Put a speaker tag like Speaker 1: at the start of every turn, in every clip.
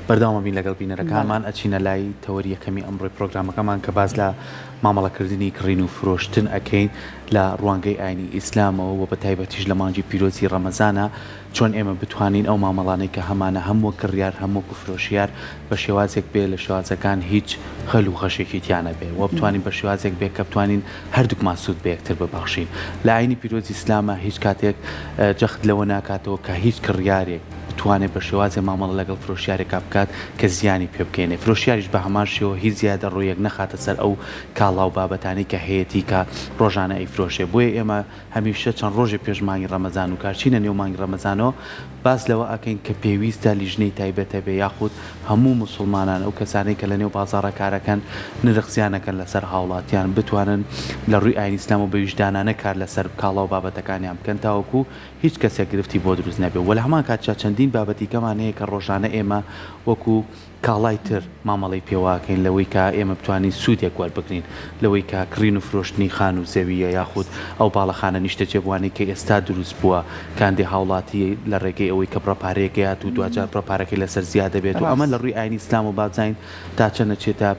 Speaker 1: بەردەوام بین لەگەڵ بینەرەکانمان ئەچینە لای تەوەری یەکەمی ئەمڕۆی پرۆگرامەکەمان کە باز لە مامەڵەکردنی کڕین و فرۆشتن ئەکەین لە ڕوانگەی ئاینی ئیسلامەوە و بە تایبەتیش لە مانگی پیرۆزی ڕەمەزانە چۆن ئێمە بتوانین ئەو مامەڵانەی کە هەمانە هەموو کڕیار هەموو فرۆشیار بە شێوازێک بێ لە شێوازەکان هیچ خەل و خەشێکی تیانە بێ و بتوانین بە شێوازێک بێ کە بتوانین هەردووکمان سوود بە یەکتر ببەخشین. لە ئاینی پیرۆزی ئیسلامە هیچ کاتێک جەخت لەوە ناکاتەوە کە هیچ کڕیارێک توانێت بە شێوازی مامەڵە لەگەڵ فرۆشیارێکا بکات کە زیانی پێ بکەێنێ. فرۆشیاریش بە هەمان شێوە هیچ زیادە ڕۆیەک نەخاتە سەر ئەو کاڵا و بابەتانی کە هەیەی کە ڕۆژانە ئەیفرۆشێ. بۆیە ئێمە هەمیشە چەند ڕۆژێ پێش مانگی ڕەمەزان و کارچینە نێو مانگی ڕەمەزانەوە باس لەوە ئەکەین کە پێویستە لیژنەی تایبەتە بێ یاخود هەموو مسلمانان ئەو کەسانەی کە لە نێو بازاڕە کارەکەن نرخزیانەکەن لەسەر هاوڵاتیان بتوانن لە ڕووی ئاینی ئیسلام و بە ویژدانانە کار لەسەر کاڵا و بابەتەکانیان بکەن تاوەکو هیچ کەسێک گرفتی بۆ دروست نەبێ. وە لە هەمان کاتچە چەندین بابەتی کەمان هەیە کە ڕۆژانە ئێمە وەکو کاڵای تر مامەڵی پێواکەین لەوەی کە ئێمە بتوانین سوودێک وەربگرین لەوەی کە کڕین و فرۆشتنی خان و زەویە یاخود ئەو باڵەخانە نیشتە جێبوانی کە ئێستا دروست بووە کاندێ هاوڵاتی لە ڕێگەی ئەوەی کە پڕەپارەیەک هات و دوجار پڕەپارەکەی لەسەر زیادە بێت و ئەمە لە ڕووی ئاینی ئیسلام و بازین تا چەندە چێتە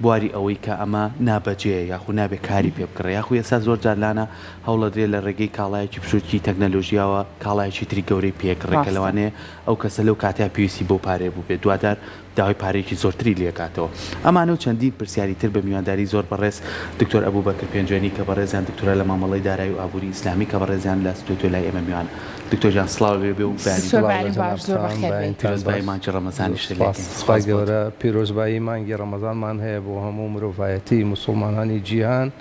Speaker 1: بواری ئەوەی کە ئەمە نابەجێ یاخو نابێت کاری پێ بکڕێ یاخو ئێستا زۆر جارلانە هەوڵە درێ لە ڕێگەی کاڵایەکی پشوکی تەکنەلۆژیاوە کاڵایەکی تری گەورەی پێکڕێکە لەوانەیە ئەو کەسە لەو کاتیا پێویستی بۆ پارێ بوو بێت دوادار داوای پارێکی زۆرتری لێکاتەوە. ئەمانە و چەندین پرسیاری تر بە میوانداری زۆر بەڕێز دکتۆر ئەبوبەکر پێنجێنی کە بەڕێزیان دکتۆرە لە مامەڵەی دارایی و ئابووری ئیسلامی کە بەڕێزیان لە ستۆتۆ لای ئێمە میوان. دکتۆر جان سڵاو بێ و پیرۆزبایی مانگی ڕەمەزانیش
Speaker 2: سپاس گەورە. پیرۆزبایی مانگی ڕەمەزانمان هەیە بۆ هەموو مرۆڤایەتی مسلمانانی جیهان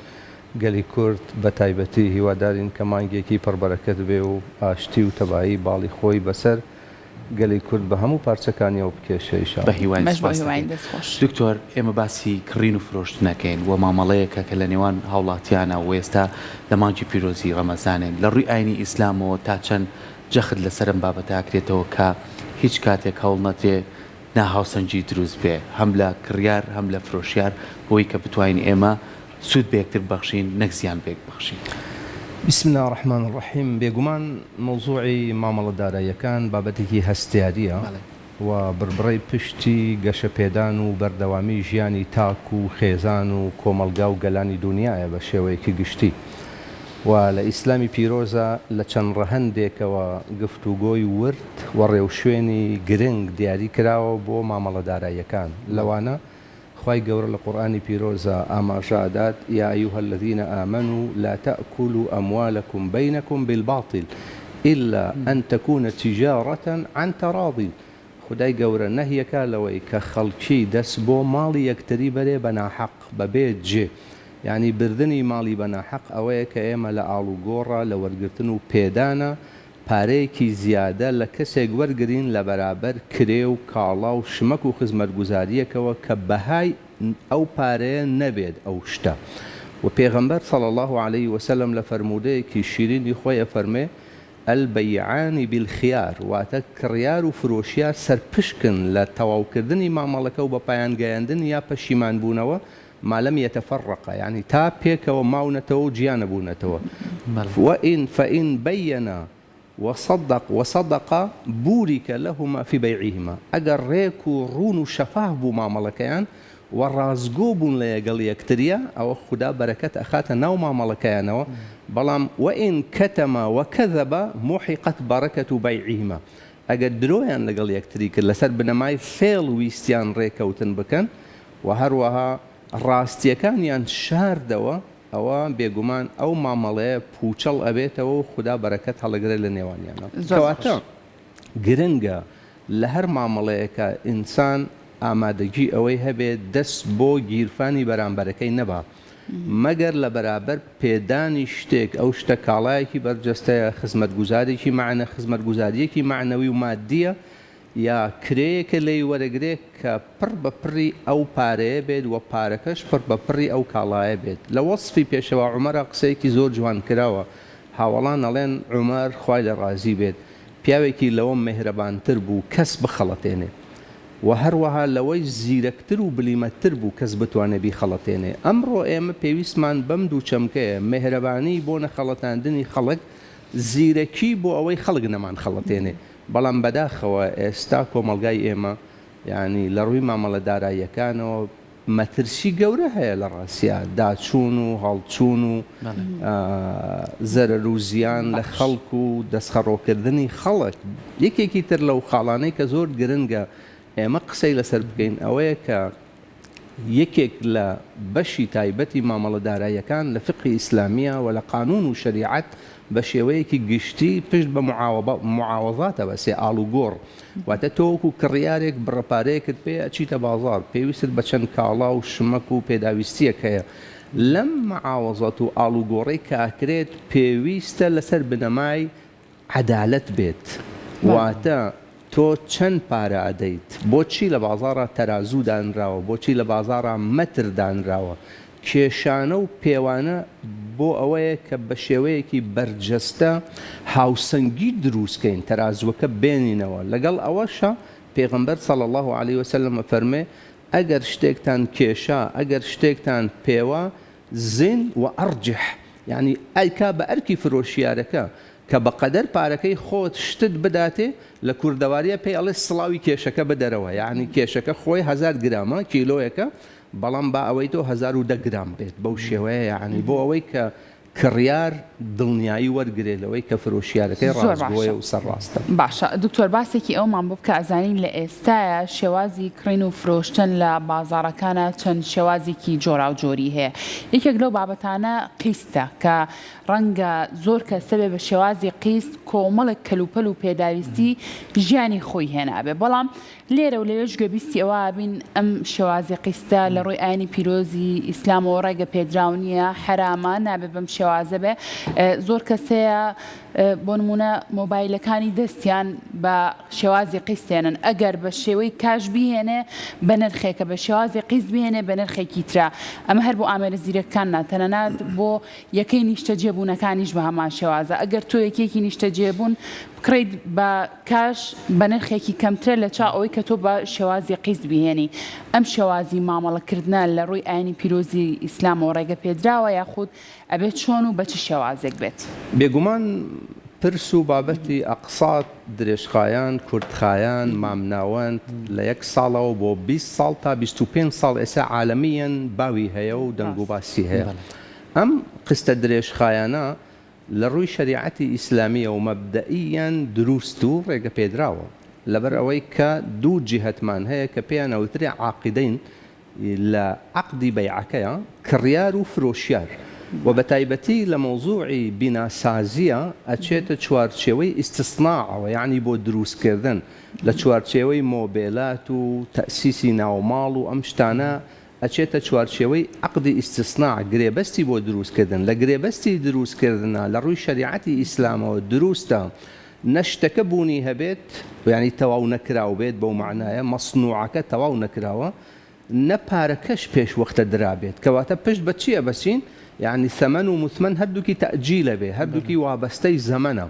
Speaker 2: گەلی کورد بە تایبەتی هیوادارین کە مانگێکی پڕبەرەکەت بێ و ئاشتی و تەبایی باڵی خۆی بەسەر گەلی کورد بە هەموو پارچەکانیەوە بکێشەیشە
Speaker 1: بە هیوای دکتۆر ئێمە باسی کڕین و فرۆشتنەکەین و مامەڵەیەکە کە لە نێوان هاوڵاتیانە و ئێستا لە مانگی پیرۆزی ڕەمەزانێن لە ڕووی ئاینی ئیسلامەوە تا چەند جەخت لەسەرم بابەتاکرێتەوە کە هیچ کاتێک هەوڵ نەتێ ناهاوسەنجی دروست بێ هەم لە کڕیار هەم لە فرۆشیار بۆی کە بتوانین ئێمە سوود بە یەکتر بەخشین نەک زیان بێک بەخشین.
Speaker 2: بسم الله الرحمن الرحیم. بێگومان مۆزوعی مامەڵە داراییەکان بابەتێکی هەستیاریە و بربڕی پشتی گەشە پێدان و بەردەوامی ژیانی تاک و خێزان و کۆمەلگا و گەلانی دنیاە بە شێوەیەکی گشتی و لە ئیسلامی پیرۆزە لە چەند ڕەهەندێکەوە گفتوگۆی ورد و ڕێوشوێنی گرنگ دیاری کراوە بۆ مامەڵە داراییەکان. لەوانە خی گەورە لە قورآانی پیرۆزە ئاماژادات یا ئەیها الذین آمنوا لا تأكلوا أموالكم بينكم بالباطل إلا أن تكون تجارة عن تراض. خدای گەورە نەهیەکە لەوەی کە خەڵکی دەست بۆ ماڵی یەکتری بەرێ بە ناحەق بەبێت جێ یعنی بردننی ماڵی بە ناحەق ئەوەیە کە ئێمە لە ئاڵوگۆڕە لە وەرگرتن و پێدانە پارەیەکی زیادە لە کەسێک وەرگرین لە بەرابەر کرێ و کاڵا و شمەک و خزمەتگوزاریەکەوە کە بەهای ئەو پارەیە نەبێت ئەو شتە. و پێغەمبەر صلی الله عليه وسلم لە فەرموودەیەکی شیرینی خۆی فەرمێ البەیعان بالخیار واتە کڕیار و فرۆشیار سەرپشکن لە تەواوکردنی مامەڵەکە و بە پایانگەیاندن یا پەشیمان بوونەوە مالم يتفرق يعني تا پێکەوە ماونەتەوە و گیانە بوونەتەوە. وإن فإن بينا وصدق بورك لهما في بيعهما. ئەگەر ڕێک و ڕوون و شەفاف بوو مامەڵەکەیان و ڕازگۆ بوون لە یەگەڵ یەکتریە ئەوە خوددا بەرەکەت ئەخاتە ناو مامەڵەکەیانەوە. بەڵام وإن كتم وكذب محقت بركة بيعهما. ئەگەر درۆیان لەگەڵ یەکتری کرد لەسەر بنەمای فێڵ ویستیان ڕێکەوتن بکەن و هەروەها ڕاستیەکانیان شاردەوە ئەوە بێگومان ئەو مامەڵەیە پوچەڵ ئەبێتەوە و خوددا بەرەکەت هەڵەگرێت لە نێوانیانە. کەواتە گرنگە لە هەر مامەڵەیەکە ئینسان ئامادەگی ئەوەی هەبێت دەست بۆ گیرفانی بەرامبەرەکەی نەبا مەگەر لە بەرابەر پێدانی شتێک ئەو شتە کاڵایەکی بەرجەستەیە خزمەتگوزارێکی معنە خزمەتگوزاریەکی معنەوی و مادیە یا کرەیەکە لی وەرەگرێت کە پڕ بە پڕی ئەو پارەیە بێت و پارەکەش پڕ بە پڕی ئەو کاڵایە بێت. لە وەسفی پێشەوە عومەرە قسەیەکی زۆر جوان کراوە. هاوڵان ئەڵێن عومەر خوای لە ڕازی بێت پیاوێکی لەوە مهرەبانتر بوو کەس بخەڵەتێنێ و هەروەها لەوەی زیرەکتر و بلیمەتتر بوو کەس بتوانێ بیخەڵەتێنێ. ئەمڕۆ ئێمە پێویستمان بەم دوو چەمکەیە مهرەبانی بۆ نەخەڵەتاندنی خەڵک زیرەکی بۆ ئەوەی خەڵک نەمان خەڵەتێنێ. بەڵام بەداخەوە ئێستا کۆمەلگای ئێمە يعني لە ڕووی مامەڵە داراییەکانەوە مەترسی گەورە هەیە لە ڕاستیە داچوون و هەڵچوون و زەرەر و زیان لە خەڵک و دەستخەڕۆکردنی خەڵک یەکێکی تر لەو خاڵانەی کە زۆر گرنگە ئێمە قسەی لەسەر بکەین ئەوەیە کە یەکێک لە بەشی تایبەتی مامەڵە داراییەکان لە فقی ئیسلامیە و لە قانون و شریعەت بە شێوەیەکی گشتی پشت بە معاوەزاتەوە سێ ئاڵوگۆڕ واتە تۆ وەکو کڕیارێک بڕەپارەیەکت پێ ئەچیتە بازاڕ پێویستت بە چەند کاڵا و شمەک و پێداویستیەک هەیە لەم معاوەزات و ئاڵوگۆڕەی کاکرێت پێویستە لەسەر بنەمای عەدالەت بێت واتە تۆ چەند پارە ئەدەیت بۆچی لە بازاڕە تەرازوو دانراوە بۆچی لە بازاڕە مەتر دانراوە کێشانە و پێوانە بۆ ئەوەیە کە بە شێوەیەکی بەرجەستە هاوسەنگی دروستکەین تەرازوەکە بێنینەوە لەگەڵ ئەوەشە پێغەمبەر صلی الله عليه وسلم فەرمێ ئەگەر شتێکتان کێشا ئەگەر شتێکتان پێوە زین و ئەرجح یعنی ئەیکا بە ئەرکی فرۆشیارەکە کە بەقەدەر پارەکەی خۆت شتت بداتێ لە کوردەواریە پێی ئەڵێ سڵاوی کێشەکە بدەرەوە یعنی کێشەکە خۆی 1000 گرامە کیلۆیەکە بەڵام با ئەوەی تۆ 1010 گرام بێت بەو شێوەیە یعنی بۆ ئەوەی کە کڕیار دڵنیایی وەرگێ لەوەی کە فرۆشیارەکەی ڕاستگۆیە و سەرڕاستە
Speaker 3: باشە دکتۆر باسێکی ئەومان بۆ بکە ئەزانین لە ئێستاە شێوازی کڕین و فرۆشتن لە بازاڕەکانە چەند شێوازێکی جۆرا و جۆری هەیە یەکێک لەو بابەتانە قیستە کە ڕەنگە زۆر کەسە بێ بە شێوازی قیست کۆمەڵێک کەلوپەل و پێداویستی ژیانی خۆی هێنابێ بەڵام لێرە و لەوێش گوێبیستی ئەوە بین ئەم شێوازی قیستە لە ڕووی ئاینی پیرۆزی ئیسلامەوە ڕێگە پێدراونیە حرامە نابێ بەم شێوازە بێ زۆر کەسەیە بۆ نمونە مۆبایلەکانی دەستیان بە شێوازی قیستێنن ئەگەر بە شێوەی کاش بهێنێ بە نرخێکە بە شێوازی قیست بهێنێ بە نرخێکی ترا ئەمە هەر بۆ ئامێرە زیرەکان ناتەنەنات بۆ یەکەی نیشتە جێبوونەکانیش بە هەمان شێوازە ئەگەر تۆ یەکێکی نیشتە جێبوون بکڕیت بە کاش بە نرخێکی کەمترە لە چا ئەوەی کە تۆ بە شێوازی قیست بهێنی ئەم شێوازی مامەڵەکردنە لە ڕووی ئاینی پیرۆزی ئیسلامەوە ڕێگە پێدراوە یاخود ئەبێت چۆن و بە چ شێوازێک بێت
Speaker 2: بێگومان پرس و بابەتی ئەقسات درێژخایان کوردخایان مامناوەند لە 1 ساڵەوە بۆ 20 ساڵ تا 25 ساڵ ئێستا عالەمیەن باوی هەیە و دەنگ و باسی هەیە ئەم قستە درێژخایانە لە ڕووی شریعەتی ئیسلامیە و مەبدەئیەن دروست و ڕێگە پێدراوە لەبەر ئەوەی کە دوو جیهەتمان هەیە کە پێیان ئەوترێ عاقیدەین لە عەقدی بەیعەکەیە کڕیار و فرۆشیار و بە تایبەتی لە مۆزوعی بیناسازیە ئەچێتە چوارچێوەی ئیستثناعەوە یعنی بۆ دروستکردن لە چوارچێوەی مۆبێلات و تەسیسی ناوماڵ و ئەم شتانە ئەچێتە چوارچێوەی عەقدی ئیستثناع گرێبەستی بۆ دروستکردن لە گرێبەستی دروستکردنە لە ڕووی شریعەتی ئیسلامەوە دروستە نەشتەکە بوونی هەبێت ینی تەواو نەکراو بێت بەو معنایە مەصنوعەکە تەواو نەکراوە نەپارەکەش پێش وەختە درابێت کەواتە پشت بە چییە بەسین يعني ثمن و مثمن هەردووکی تەجیلە بێ هەردووکی وابەستەی زەمەنە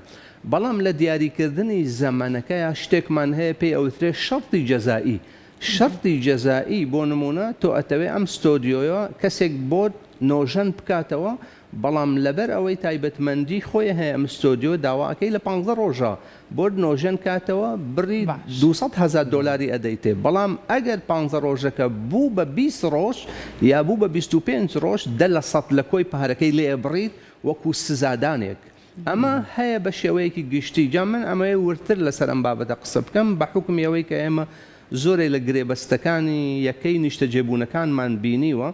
Speaker 2: بەڵام لە دیاریکردنی زەمانەکەیە شتێکمان هەیە پێی ئەوترێ شەرتی جەزایی شەرتی جەزایی بۆ نمونە تۆ ئەتەوێ ئەم ستۆدیۆیە کەسێک بۆت نۆژەن بکاتەوە بەڵام لەبەر ئەوەی تایبەتمەندی خۆی هەیە ئەم ستۆدیۆ داواکەی لە 15 ڕۆژە بۆت نۆژەن کاتەوە بڕی 200,000 دلاری ئەدەیتێ بەڵام ئەگەر 15 ڕۆژەکە بوو بە 20 ڕۆژ یا بوو بە 25 ڕۆژ 10% لە کۆی پارەکەی لێ بڕیت وەکو سزادانێک ئەمە هەیە بە شێوەیەکی گشتی جا من ئەمەیە ورتر لەسەر ئەم بابەتە قسە بکەم بە حکمیەوەی کە ئێمە زۆرێک لە گرێبەستەکانی یەکەی نیشتە جێبوونەکانمان بینیوە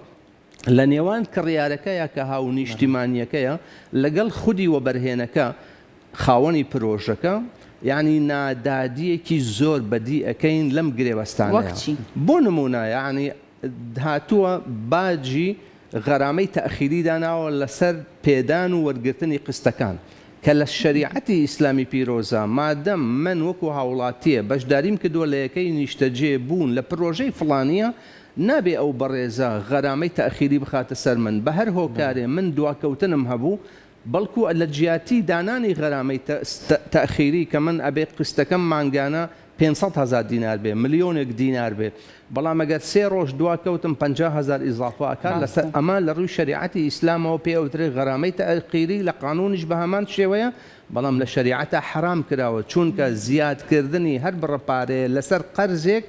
Speaker 2: لە نێوان کڕیارەکەیە کە هاو نیشتیمانیەکەیە لەگەڵ خودی وەبەرهێنەکە خاوەنی پرۆژەکە یعنی نادادیەکی زۆر بەدی ئەەکەین لەم گرێبەستانەیە بۆ نمونە یعنی هاتووە باجی غەرامەی تەئخیری داناوە لەسەر پێدان و وەرگرتنی قستەکان کە لە شریعەتی ئیسلامی پیرۆزە مادەم من وەکو هاوڵاتیە بەشداریم کردووە لە یەکەی نیشتەجێ بوون لە پرۆژەی فڵانیە نابێ ئەو بەڕێزە غەرامەی تەئخیری بخاتە سەر من بە هەر هۆکارێ من دواکەوتنم هەبوو بەڵکو لە جیاتی دانانی غەرامەی تەئخیری کە من ئەبێ قستەکەم مانگانە 500,000 دینار بێ ملیۆنێک دینار بێ بەڵام ئەگەر 3 ڕۆژ دواکەوتم 50,000 ئیزافەکان لەسەر ئەمە لە ڕووی شریعەتی ئیسلامەوە پێ ئەوترێ غەرامەی تەئخیری لە قانونیش بە هەمان شێوەیە بەڵام لە شریعەتە حرام کراوە چونکە زیادکردنی هەر بڕەپارەیە لەسەر قەرزێک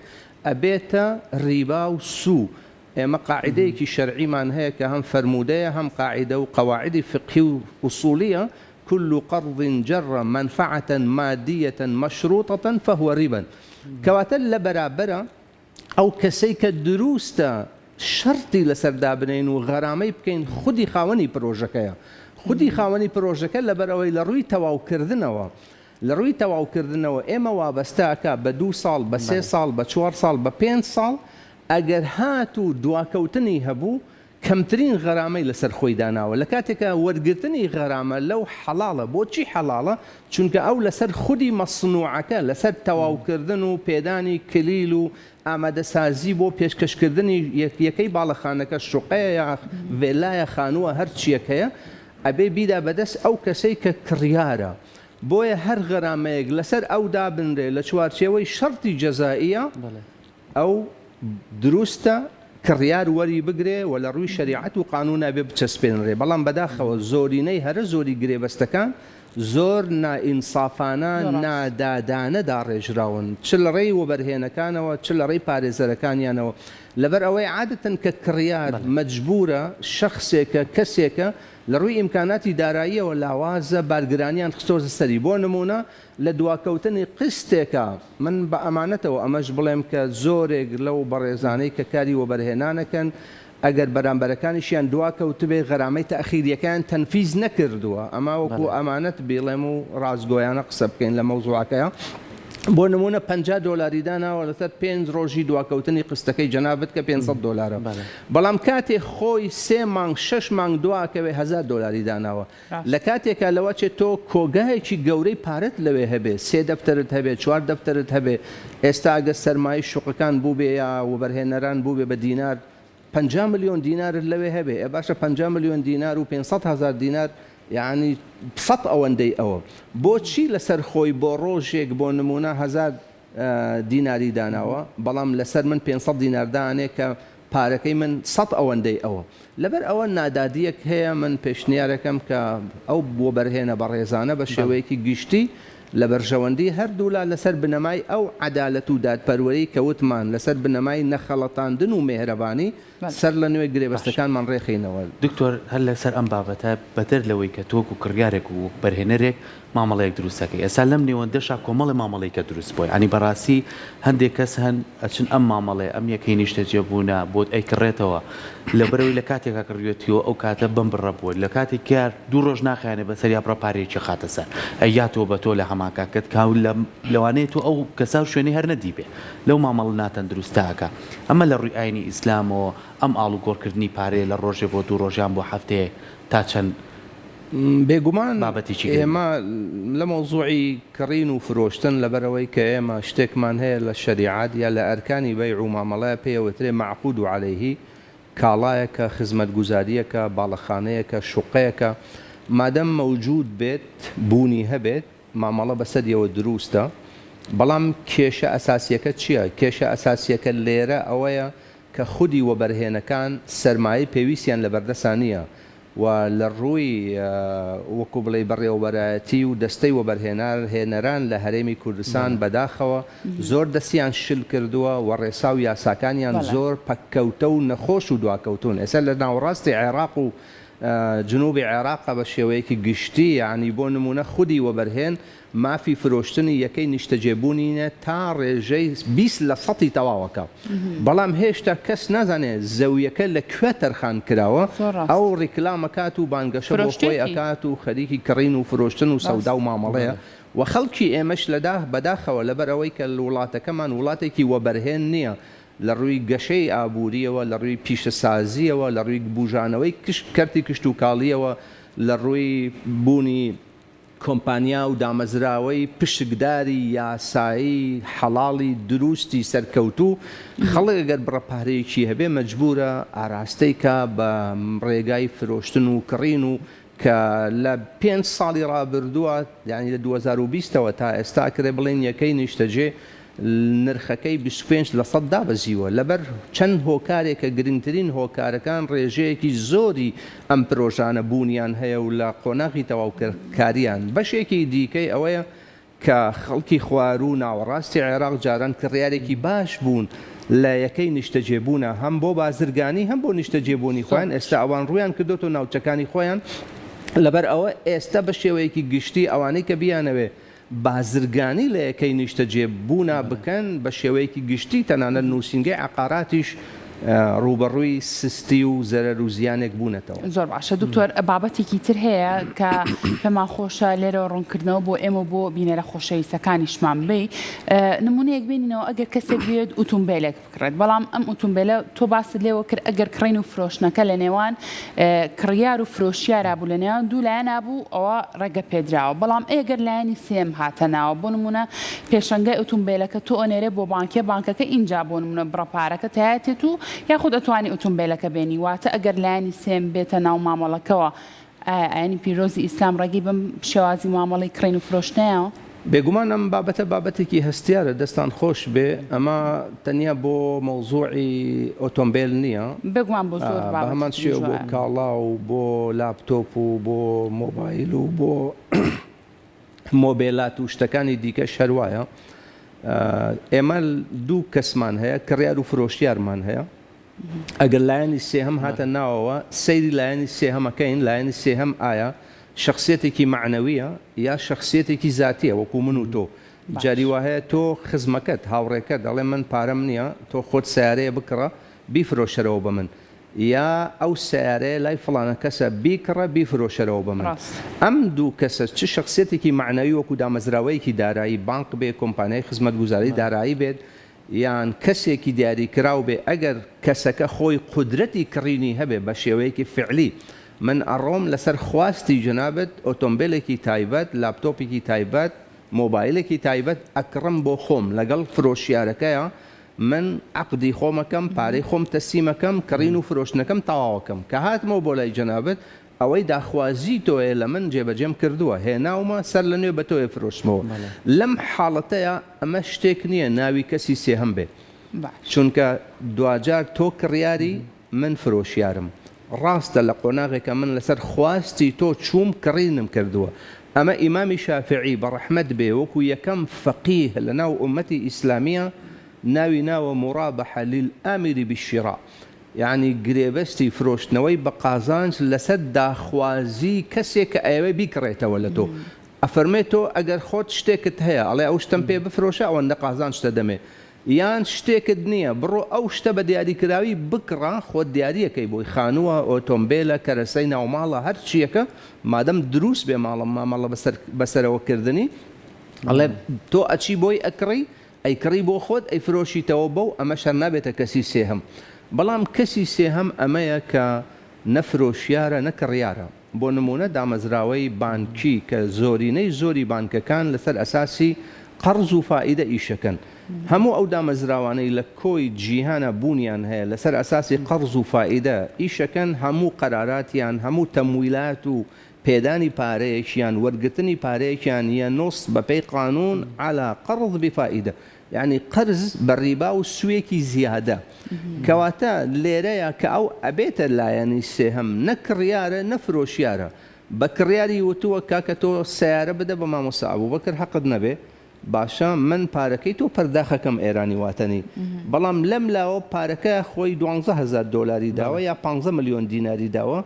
Speaker 2: ئەبێتە ڕیبا و سوو. ئێمە قاعدەیەکی شەرعیمان هەیە کە هەم فەرموودەیە هەم قاعدە و قەواعدی فقهی و ئوسولیە كل قرض جر منفعة مادية مشروطة فهو ربا. كواتە لە بەرابەرە ئەو کەسەی کە دروستە شەرتی لەسەردا بنین و غەرامەی بکەین خودی خاوەنی پرۆژەکەیە. خودی خاوەنی پرۆژەکە لەبەرەوەی لە ڕووی تەواوکردنەوە ئێمە وابەستەکە بە 2 ساڵ بە 3 ساڵ بە 4 ساڵ بە 5 ساڵ ئەگەر هات و دواکەوتنی هەبوو کەمترین غەرامەی لەسەر خۆی داناوە. لە کاتێکە وەرگرتنی غەرامە لەو حەڵاڵە. بۆچی حەڵاڵە؟ چونکە ئەو لەسەر خودی مەصنوعەکە لەسەر تەواوکردن و پێدانی کلیل و ئامادەسازی بۆ پێشکەشکردنی یەکەی باڵەخانەکە شوقەیە یا ڤێلایە خانووە هەر چیەکەیە ئەبێ بیدا بەدەست ئەو کەسەی کە کڕیارە. بۆیە هەر غەرامەیەک لەسەر ئەو دابنرێ لە چوارچێوەی شەرتی جەزائیە ئەو دروستە کڕیار وەری بگرێ و لە ڕووی شەریعەت و قانونە بێ بچەسپێنرێ. بەڵام بەداخەوە زۆرینەی هەرە زۆری گرێبەستەکان زۆر نائینسافانە نادادانە داڕێژراون چ لە ڕێی وەبەرهێنەکانەوە چ لە ڕێی پارێزەرەکانیانەوە لەبەر ئەوەی عادەتەن کە کڕیار مەجبورە شەخصێکە کەسێکە لە ڕووی ئیمکاناتی داراییەوە لاوازە بارگرانیان خستۆزە سەری. بۆ نمونە لە دواکەوتنی قستێکە من بە ئەمانەتەوە ئەمەش بڵێم کە زۆرێک لەو بەڕێزانەی کە کاری وەبەرهێنانەکەن ئەگەر بەرامبەرەکانیشیان دواکەوتبێ غەرامەی تەخیریەکان تەنفیز نەکردووە. ئەما وەکو ئەمانەت بێڵێم و ڕازگۆیانە قسە بکەین لە مەوزوعەکەیە. بۆ نمونە $50 داناوە لەسەر 5 ڕۆژی دواکەوتنی قستەکەی جەنابەت کە $500. بەڵام کاتێ خۆی 3 مانگ 6 مانگ دواکەوێ $1000 داناوە. لە کاتێکە لەوە چێت تۆ کۆگایەکی گەورەی پارەت لەوێ هەبێ 3 دەفتەرت هەبێ 4 دەفتەرت هەبێ. ئێستا ئەگە سەرمایی شوقەکان بوو بێ یا وەبەرهێنەران بوو بێ بە دینار 50 ملیۆن دینارت لەوێ هەبێ. باشە 50 ملیۆن دینار و 500,000 دینار یعنی 100 ئەوەندەی ئەوە. بۆچی لەسەر خۆی بۆ ڕۆژێک بۆ نمونە 1000 دیناری داناوە بەڵام لەسەر من 500 دینار دانێ کە پارەکەی من 100 ئەوەندەی ئەوە. لەبەر ئەوە نادادیەک هەیە من پێشنیارەکەم کە ئەو بۆ بەرهێنە بە ڕێزانە بە شێوەیەکی گشتی لە بەرژەوەندی هەردوولا لەسەر بنەمای ئەو عەدالەت و دادپەروەری کەوتمان لەسەر بنەمای نەخەڵەتاندن و مێهرەبانی سەر لە نوێ گرێبەستەکانمان ڕێخینەوە.
Speaker 1: دکتۆر هەر لەسەر ئەم بابەتە بەتر لەوەی کە تۆک و کڕگارێک و بەرهێنەرێک مامەڵەیەک دروستەکەی ئێستا لەم نێوەندەشا کۆمەڵی مامەڵەی کە دروست بووی ئەنی بەڕاستی هەندێک کەس هەن ئەچن ئەم مامەڵێ ئەم یەکەی نیشتە جێبوونە بۆت ئەیکڕێتەوە لەبەرەوەی لە کاتێکا کڕوێتیەوە ئەو کاتە بم بڕە بووە لە کاتێک کار 2 ڕۆژ ناخیانێ بەسەر یا بڕە پارێکی خاتە سەر ئەیاتەوە بە تۆ لە هەماکاکەت کاو لەوانەیە تو ئەو کەسا شوێنەی هەر نەدی بێ لەو مامەڵ ناتەن دروستاکە. ئەمە لە ڕووی ئاینی ئیسلامەوە ئەم ئاڵوگۆڕکردنی پارەیە لە ڕۆژێ بۆ 2 ڕۆژیان بۆ هەفتەیە تا چەند
Speaker 2: بێگومان ئێمە لە مەوزوعی کڕین و فرۆشتن لەبەرەوەی کە ئێمە شتێکمان هەیە لە شەریعەت یا لە ئەرکانی بەیع و مامەڵەیە پێوەترێ معقود و عەلەیهی کاڵایەکە خزمەتگوزاریەکە باڵەخانەیەکە شوقەیەکە مادەم مەوجود بێت بوونی هەبێت مامەڵە بەسەریەوە دروستە. بەڵام کێشە ئەساسیەکە چییە؟ کێشە ئەساسیەکە لێرە ئەوەیە کە خودی وەبەرهێنەکان سەرمایە پێویستیان لە بەردەسانیە و لە ڕووی وەکو بڵێ بەڕێوەبەرایەتی و دەستەی وەبەرهێنەران لە هەرێمی کوردستان بەداخەوە زۆر دەستیان شل کردووە و ڕێسا و یاساکانیان زۆر پەککەوتە و نەخۆش و دواکەوتون. ئێستا لە ناوەڕاستی عێراق و جنوبی عێراقە بە شێوەیەکی گشتی یعنی بۆ نمونە خودی وەبەرهێن مافی فرۆشتنی یەکەی نیشتەجێبوونینە تا ڕێژەی 20% تەواوەکە. بەڵام هێشتا کەس نازانێت زەویەکە لەکوێ تەرخان کراوە ئەو ڕیکلامەکات و بانگەشە بۆ خۆی ئەکات و خەریکی کڕین و فرۆشتن و سەودا و مامەڵەیە و خەڵکی ئێمەش بەداخەوە لەبەر ئەوەی کە وڵاتەکەمان وڵاتێکی وەبەرهێن نییە لە ڕووی گەشەی ئابووریەوە لە ڕووی پیشەسازیەوە لە ڕووی بوژانەوەی کەرتی کشت و کاڵیەوە لە ڕووی بوونی کۆمپانیا و دامەزراوەی پشکداری یاسایی حەڵاڵی دروستی سەرکەوتوو خەڵک ئەگەر بڕەپارەیەکی هەبێ مەجبورە ئاراستەی کە بە ڕێگای فرۆشتن و کڕین و کە لە 5 ساڵی ڕابردووە یعنی لە 2020ەوە تا ئێستا کرێ بڵێن یەکەی نیشتەجێ نرخەکەی 25% دابەزیوە لەبەر چەند هۆکارێکە گرنگترین هۆکارەکان ڕێژەیەکی زۆری ئەم پرۆژانە بوونیان هەیە و لە قۆناغی تەواوکاریان. بەشێکی دیکەی ئەوەیە کە خەڵکی خوار و ناوەڕاستی عێراق جاران کڕیارێکی باش بوون لە یەکەی نیشتەجێبوونە هەم بۆ بازرگانی هەم بۆ نیشتەجێبوونی خۆیان ئێستا ئەوان ڕویان کردوتە ناوچەکانی خۆیان لەبەر ئەوە ئێستا بە شێوەیەکی گشتی ئەوانەی کە بیانەوێ بازرگانی لە یەکەی نیشتەجێبوونا بکەن بە شێوەیەکی گشتی تەنانەت نووسینگەی عقاراتیش ڕوبەڕووی سستی و زەرەر و زیانێک بوونەتەوە.
Speaker 3: زۆر باشە دکتۆر بابەتێکی تر هەیە کە پێمان خۆشە لێرە ڕوونکردنەوە بۆ ئێمە بۆ بینەرە خۆشەویستەکانیشمان بێ نمونەیەک بینینەوە ئەگەر کەسێک بێت ئۆتۆمبیلێک بکڕێت بەڵام ئەم ئۆتۆمبیلە تۆ باست لێوە کرد ئەگەر کڕین و فرۆشتنەکە لە نێوان کڕیار و فرۆشیارا بوو لە نێوان دوو لایەنا بوو ئەوە ڕێگە پێدراوە بەڵام ئەگەر لایەنی سێم هاتە ناوە بۆ نمونە پێشەنگای ئۆتۆمبیلەکە تۆ ئەنێرێ بۆ بانکەکە اینجا بۆ نمونە بڕەپارەکە تایەتێت و یاخود ئەتوانی ئۆتۆمبیلەکە بێنی واتە ئەگەر لایەنی سێم بێتە ناو مامەڵەکەەوە ئاینی پیرۆزی ئیسلام ڕێگەی بم شێوازی مامەڵی کڕین و فرۆشتنەیە
Speaker 2: بێگومان ئەم بابەتێکی هەستیارە دەستان خۆش بێ ئەمە تەنیا بۆ مەوزوعی ئۆتۆمبیل نییە
Speaker 3: بێگومان بۆ زۆر
Speaker 2: بە هەمان شێوە بۆ کاڵا و بۆ لاپتۆپ و بۆ مۆبایل و بۆ مۆبیلات و شتەکانی دیکە شەروایە ئێمە دوو کەسمان هەیە کڕیار و فرۆشیارمان هەیە ئەگەر لایەنی سێهەم هاتە ناوەوە سەیری لایەنی سێهەمەکەین لایەنی سێهەم ئایا شخصیتێکی معنەویە یا شخصیتێکی زاتیە وەکو من و تۆ جاری وهەیە تۆ خزمەکەت هاوڕێکە دەڵێ من پارەم نییە تۆ خۆت سیارەیە بکڕە بیفرۆشەرەوە بە من یا ئەو سیارەیە لای فڵانە کەسە بیکڕە بیفرۆشەرەوە بە من ئەم دوو کەسە چ شخصیتێکی معنەوی وەکو دامەزراوەیەکی دارایی بانک بێ کۆمپانیای خزمەتگوزاری دارایی بێت یان کەسێکی دیاریکراو بێ ئەگەر کەسەکە خۆی قودرەتی کڕینی هەبێ بە شێوەیەکی فعلی من ئەڕۆم لەسەر خواستی جنابەت ئۆتۆمبیلێکی تایبەت لاپتۆپێکی تایبەت مۆبایلێکی تایبەت ئەکڕم بۆ خۆم لەگەڵ فرۆشیارەکەیە من عقدی خۆمەکەم پارەی خۆم تەسلیمەکەم کڕین و فرۆشتنەکەم تەواوەکەم کە هاتمەوە بۆ لای جنابەت ئەوەی داخوازی تۆیە لە من جێبەجێم کردووە هێناومە سەر لە نوێ بە تۆیە فرۆشتمەوە لەم حاڵەتەیە ئەمە شتێک نییە ناوی کەسی سێهەم بێ چونکە دوجار تۆ کڕیاری من فرۆشیارم ڕاستە لە قۆناغێکە من لەسەر خواستی تۆ چووم کڕینم کردووە ئەمە ئیمامی شافعی بە ڕەحمەت بێ وەکو یەکەم فەقیه لە ناو ئومەتی ئیسلامیە ناوی ناوە مڕابەحە للئامری بالشیڕا یعنی گرێبەستی فرۆشتنەوەی بە قازانج لەسەر داخوازی کەسێک کە ئەوێ بیکڕێتەوە لە تۆ ئەفەرمێت تۆ ئەگەر خۆت شتێکت هەیە ئەڵێ ئەو شتم پێ بفرۆشە ئەوەندە قازان شتە دەمێ یان شتێکت نییە بڕۆ ئەو شتە بە دیاریکراوی بکڕە خۆت دیاریەکەی بۆی خانووە ئۆتۆمبیلە کەرەسەی ناوماڵە هەر چیەکە مادەم دروست بێ ماڵە بەسەرەوەکردنی ئەڵێ تۆ ئەچی بۆی ئەکڕی ئەیکڕی بۆ خۆت ئەی فرۆشیتەوە بەو ئەمە شەر نابێتە کەسی سێهەم بەڵام کەسی سێهەم ئەمەیە کە نەفرۆشیارە نەکڕیارە بۆ نمونە دامەزراوەی بانکی کە زۆری بانکەکان لەسەر ئەساسی قەرز و فائیدە ئیشەکەن هەموو ئەو دامەزراوانەی لە کۆی جیهانە بوونیان هەیە لەسەر ئەساسی قەرز و فائیدە ئیشەکەن هەموو قەراراتیان هەموو تەمویلات و پێدانی پارەیەکیان وەرگرتنی پارەیەکیان یە نۆست بەپێی قانون على قەرض بفائیدە یعنی قەرز بە ڕیبا و سوێکی زیادە کەواتە لێرەیە کە ئەو ئەبێتە لایەنی سێهەم نەکڕیارە نەفرۆشیارە بە کڕیاری وتووە کاکە تۆ سیارە بدە بە مامۆستا ئەبوبەکر حەقت نەبێ باشە من پارەکەی تۆ پەرداخەکەم ئێرانی واتەنی بەڵام لەم لاوە پارەکە خۆی 12,000 دۆلاری داوە یا 15 ملیۆن دیناری داوە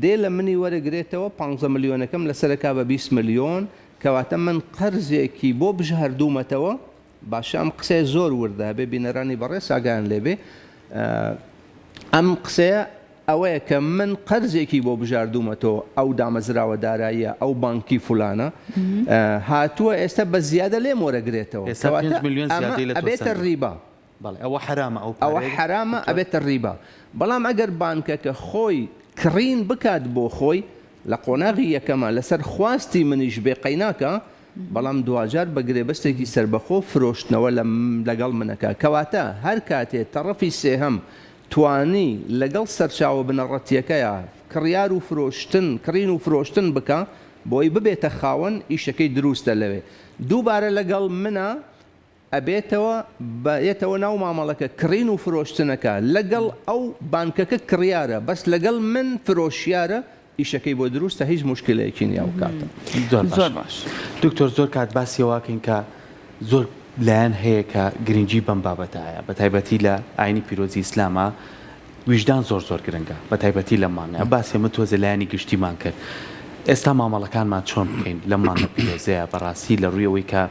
Speaker 2: دێ لە منی وەرەگرێتەوە 15 ملیۆنەکەم لەسەرەکا بە 20 ملیۆن کەواتە من قەرزێکی بۆ بژاردوومەتەوە باشە ئەم قسەیە زۆر وردە بێ بینەرانی بەڕێز ئاگایان لێبێ ئەم قسەیە ئەوەیە کە من قەرزێکی بۆ بژاردوومەتەوە ئەو دامەزراوە داراییە ئەو بانکی فولانە هاتووە ئێستا بە زیادە لێم وەرەگرێتەوە ئەبێتە ڕیبا ئەوە حرامە ئەبێتە ڕیبا بەڵام ئەگەر بانکەکە خۆی کڕین بکات بۆ خۆی لە قۆناغی یەکەمە لەسەر خواستی منیش بێ قەیناکە بەڵام دوجار بە گرێبەستێکی سربەخۆ فرۆشتنەوە لەگەڵ منەکە کەواتە هەر کاتێ تەڕەفی سێهەم توانی لەگەڵ سەرچاوە بنەڕەتیەکەیە کڕیار و فرۆشتن کڕین و فرۆشتن بکە بۆی ببێتە خاوەن ئیشەکەی دروستە لەوێ دووبارە لەگەڵ منە ئەبێتەوە ناو مامەڵەکە کڕین و فرۆشتنەکە لەگەڵ ئەو بانکەکە کڕیارە بەس لەگەڵ من فرۆشیارە ئیشەکەی بۆ دروستە هیچ مشکلەیەکی نییە و کاتە
Speaker 1: زۆر باش دکتۆر زۆر کات باسیەوەکەین کە زۆر لایەن هەیە کە گرنگی بەم بابەتایە بە تایبەتی لە ئاینی پیرۆزی ئیسلامە ویژدان زۆر گرنگە بە تایبەتی لە مانە باسی ئەمە تۆزە لایەنی گشتیمان کرد ئێستا مامەڵەکانمان چۆن بکەین لە مانە پیرۆزەیە بەڕاستی لە ڕوویەوەی کە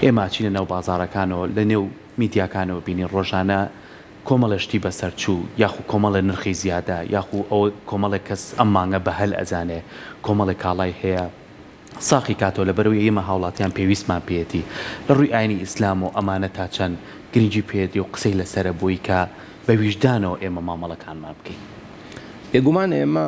Speaker 1: ئێمە چینە ناو بازارەکانەوە لە نێو میدیاکانەوە بینی ڕۆژانە کۆمەڵشتی بەسەرچوو یاخو کۆمەڵە نرخی زیادە یاخو ئەو کۆمەڵێک کەس ئەم مانگە بە هەل ئەزانێ کۆمەڵێک کاڵای هەیە ساقی کاتۆ لە بەرەوەی ئێمە هاوڵاتیان پێویستمان پێێتی لە ڕووی ئاینی ئیسلام و ئەمانە تا چەند گرنگی پێێتی و قسەی لەسرە بووی کە بە ویژدانەوە ئێمە مامەڵەکانمان بکەین
Speaker 2: بێگومان ئێمە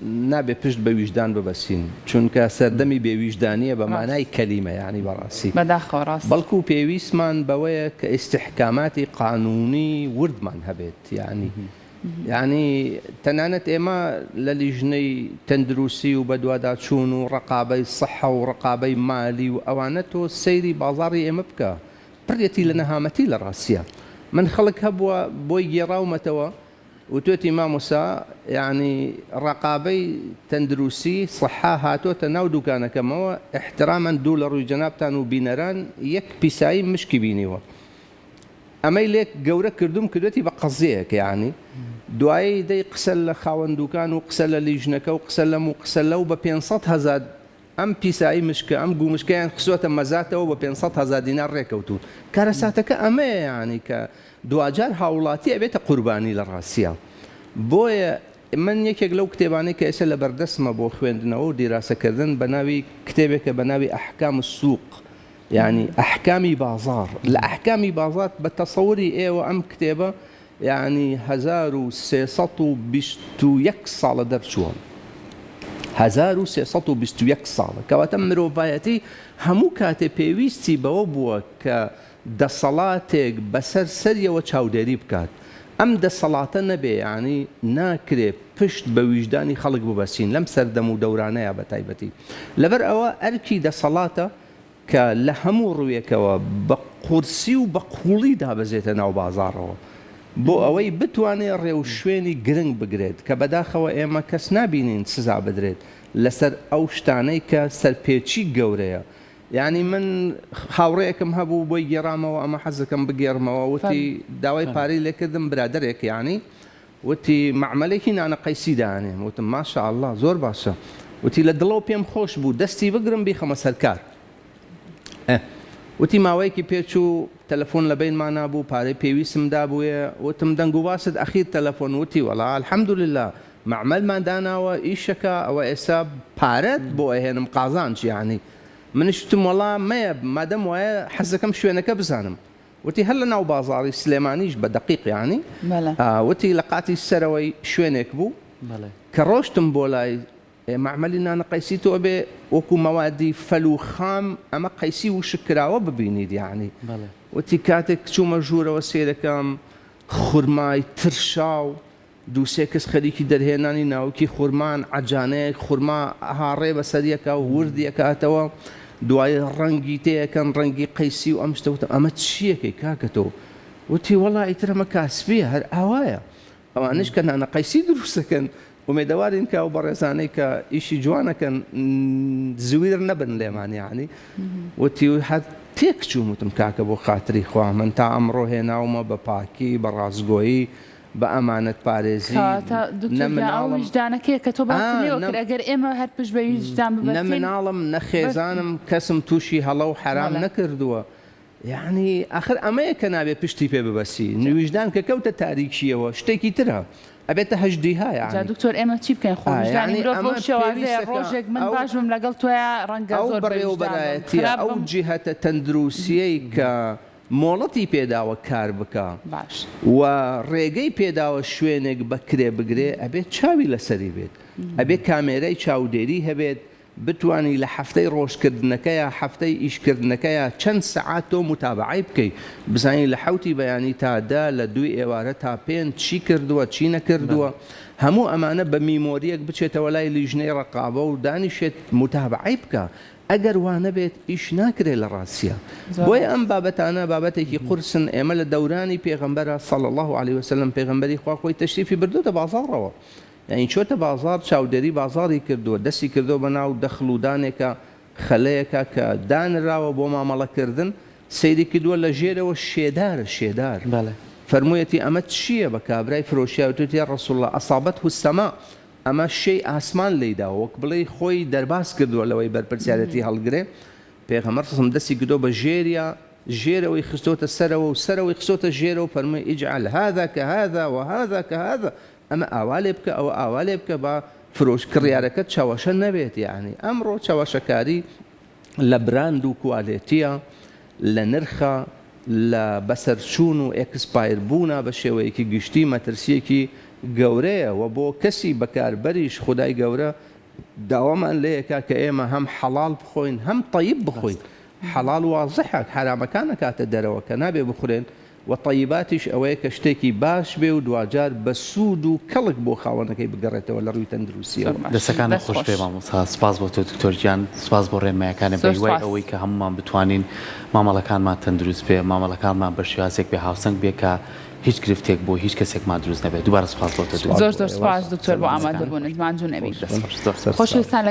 Speaker 2: نابێ پشت بە ویژدان ببەسین چونکە سەردەمی بێویژدانیە بە مانای کەلیمە یعنی بەڕاستی
Speaker 3: بەداخەوە ڕاست
Speaker 2: بەڵکو پێویستمان بەوەیە کە ئیستحکاماتی قانونی وردمان هەبێت یعنی تەنانەت ئێمە لە لیژنەی تەندروستی و بەدواداچوون و ڕقابەی سەحە و ڕقابەی مالی و ئەوانە تۆ سەیری بازاڕی ئێمە بکە پڕێتی لە نەهامەتی لە ڕاستیە من خەڵک هەبووە بۆی گێڕاومەتەوە وتوێتی مامۆسا یعنی ڕقابەی تەندروستی سەحا هاتۆتە ناو دوکانەکەمەوە احترامان دوو لە ڕووی جەنابتان و بینەران یەک پیسایی مشکی بینیوە ئەمەی لێک گەورە کردوێتی بە قەزەیەک یعنی دوایی دەی قسە لە خاوەندوکان و قسە لە لیژنەکە و قسە لەم و قسە لەو بە 500,000 ئەم پیسایی مشکە ئەم گومشکیان قسوەتە مەزاتەوە بە 500,000 دینار ڕێکەوتون کارەساتەکە ئەمەیە یعنی کە دوجار هاوڵاتی ئەبێتە قوربانی لە ڕاستیە بۆیە من یەکێک لەو کتێبانەی کە ئێستا لە بەردەستمە بۆ خوێندنەوە و دیراسەکردن بە ناوی کتێبێکە بە ناوی ئەحکام السوق یعنی ئەحکامی بازار لە ئەحکامی بازار بە تەسەوری ئێوە ئەم کتێبە یعنی 1321 ساڵە دەرچووە 1321 ساڵە کەواتە مرۆڤایەتی هەموو کاتێ پێویستی بەوە بووە کە دەسەڵاتێک بەسەر سەریەوە چاودێری بکات ئەم دەسەڵاتە نەبێ ینی ناکرێ پشت بە ویژدانی خەڵک ببەسین لەم سەردەم و دەورانەیە بە تایبەتی لەبەر ئەوە ئەرکی دەسەڵاتە کە لە هەموو ڕوویەکەوە بە قورسی و بە قوڵی دابەزێتە ناو بازاڕەوە بۆ ئەوەی بتوانێت ڕێو شوێنی گرنگ بگرێت کە بەداخەوە ئێمە کەس نبینین سزا بدرێت لەسەر ئەو شتانەی کە سەرپێچی گەورەیە یعنی من هاوڕێیەکم هەبوو بۆی گێڕامەوە ئەمە حەزەکەم بگێڕمەوە وتی داوای پارەی لێکردم برادێک یعنی وتی معمەلێکی نانە قەیسی دانێم وتم ماشاءالله زۆر باشە وتی لە دڵەوە پێم خۆش بوو دەستی بگرم بیخەمە سەرکار وتی ماوەیەکی پێچوو تەلەفۆن لە بینمان نابوو پارەی پێویستمدا بووە وتم دەنگ و باست ئەخیر تەلەفۆن وتی وەڵا الحەمدولله معمەلمان داناوە ئیشەکە ئەوە ئێستا پارەت بۆ ئەهێنم قازانج یعنی منیشتم وەڵا مەیە مادەم وایە حەزەکەم شوێنەکە بزانم وتی هەر لە ناو بازاڕی سلێمانیش بە دەقیق یعنی وتی لە قاتی سەرەوەی شوێنێک بوو کە ڕۆشتم بۆ لای معمەلی نانە قەیسی تۆ بێ وەکو مەوادی فەلوخام ئەمە قەیسی و شکراوە ببینیت یعنی وتی کاتێک چوومە ژوورەوە سێرەکەم خورمای ترشاو دووسێ کەس خەریکی دەرهێنانی ناوکی خورمان عەجانەیەک خورما هاڕێ بەسەریەکە و وردیەکاتەوە دوای ڕەنگی تەیەکەن ڕەنگی قەیسی و ئەم شتەوتە ئەمە چیەکەی کاکە تۆ وتی وەڵا ئیتر ئەمە کاسبیە هەر ئاوایە ئەوانش کە نانە قەیسی دروستەکەن ومێدەوارین کە و بەڕێزانەی کە ئیشی جوانەکەن زویر نەبن لێمان یعنی وتی هەر تێک چوومتم کاکە بۆ خاتری خوا من تا ئەمڕۆ هێناومە بە پاکی بە ڕازگۆیی بە ئەمانەت پارێزی
Speaker 3: ویژدانەکەی کە تۆ ئەگەر ئێمە هەر پشت بە ویژدان ببەسین
Speaker 2: نە مناڵم نە خێزانم کەسم تووشی هەڵە و حرام نەکردووە یعنی ئاخر ئەمەیە کە نابێ پشتی پێ ببەسی ویژدان کە کەوتە تاریکیەوە شتێکی ترە ئەبێتە هەژدیها یعنی
Speaker 3: دکتۆر ئێمە چی بکەین خۆشدانی مرۆڤ شێوازەیە ڕۆژێک من باش بم لەگەڵ تۆیە ڕەنگە زۆر
Speaker 2: بەڕێوەبەرایەتیە ئەو جیهەتە تەندروستیەی کە مۆڵەتی پێداوە کار بکە و ڕێگەی پێداوە شوێنێک بەکرێ بگرێ ئەبێت چاوی لەسەری بێت ئەبێت کامێرەی چاودێری هەبێت بتوانی لە هەفتەی ڕۆژکردنەکەیە هەفتەی ئیشکردنەکەیە چەند سەعات تۆ متابعی بکەیت بزانین لە حوتی بەیانی تادا لە دوی ئێوارە تا پێنج چی کردووە چی نەکردووە هەموو ئەمانە بە میمۆریەک بچێتەوە لای لیژنەی ڕقابە و دانیشێت متابعی بکە ئەگەر وانە بێت ئیش ناکرێت لە ڕاستیە بۆیە ئەم بابەتانە بابەتێکی قورسن ئێمە لە دەورانی پێغەمبەرە صلی الله عليه وسلم پێغەمبەری خوا خۆی تەشریفی بردووەتە بازاڕەوە یعنی چۆتە بازار چاودێری بازاری کردووە دەستی کردو بە ناو دەخل و دانێکە خەلەیەکە کە دانراوە بۆ مامەڵەکردن سەیری کردووە لە ژێرەوە شێدار
Speaker 1: بەڵێ
Speaker 2: فەرموویەتی ئەمە چییە بە کابرای فرۆشیاوتوتی یا ڕەسوڵ الله ئەسابەت هوسەما ئەمە شەی ئاسمان لێیدا وەک بڵێ خۆی دەرباس کردووە لەوەی بەرپرسیارەتی هەڵگرێ پێغەمبەر سەڵم دەستی کردو بە ژێرەوەی خستۆتە سەرەوە و سەرەوەی خستۆتە ژێرە و فەرمووی ئیجعل هذا كهذا وهذا كهذا ئەمە ئاوا لێ بکە ئەوە ئاوا لێ بکە بە فرۆش کڕیارەکەت چاوەشە نەبێت یعنی ئەمڕۆ چاوەشەکاری لە براند و کوالێتیە لە نرخە لە بەسەرچوون و ئێکسپایر بوونە بە شێوەیەکی گشتی مەترسیەکی گەورەیە و بۆ کەسی بەکاربەریش خودای گەورە داوامان لەیەکە کە ئێمە هەم حەڵال بخۆین هەم طەیب بخۆین حەڵال وازحە حرامەکانە کاتە دەرەوە کە نابێ بخورێن و طەیباتیش ئەوەیە کە شتێکی باش بێ و دوجار بە سوود و کەڵک بۆ خاوەنەکەی بگەڕێتەوە لە ڕووی تەندروستیەوە.
Speaker 1: دەستەکانە خۆش پێ مامۆستا سپاس بۆ تۆ دکتۆر گیان سپاس بۆ ڕێنمایەکانە بەیوای ئەوەی کە هەمومان بتوانین مامەڵەکانمان تەندروست بێ مامەڵەکانمان بە شێوازێک بێ هاوسەنگ بێ کە هیچ گرفتێک بۆ هیچ کەسێکمان دروست نەبێت. دووبارە سپاس بۆ تۆ
Speaker 3: زۆر سپاس دکتۆر بۆ ئامادەبوونت مانجوو نەبێت. خۆشەویستان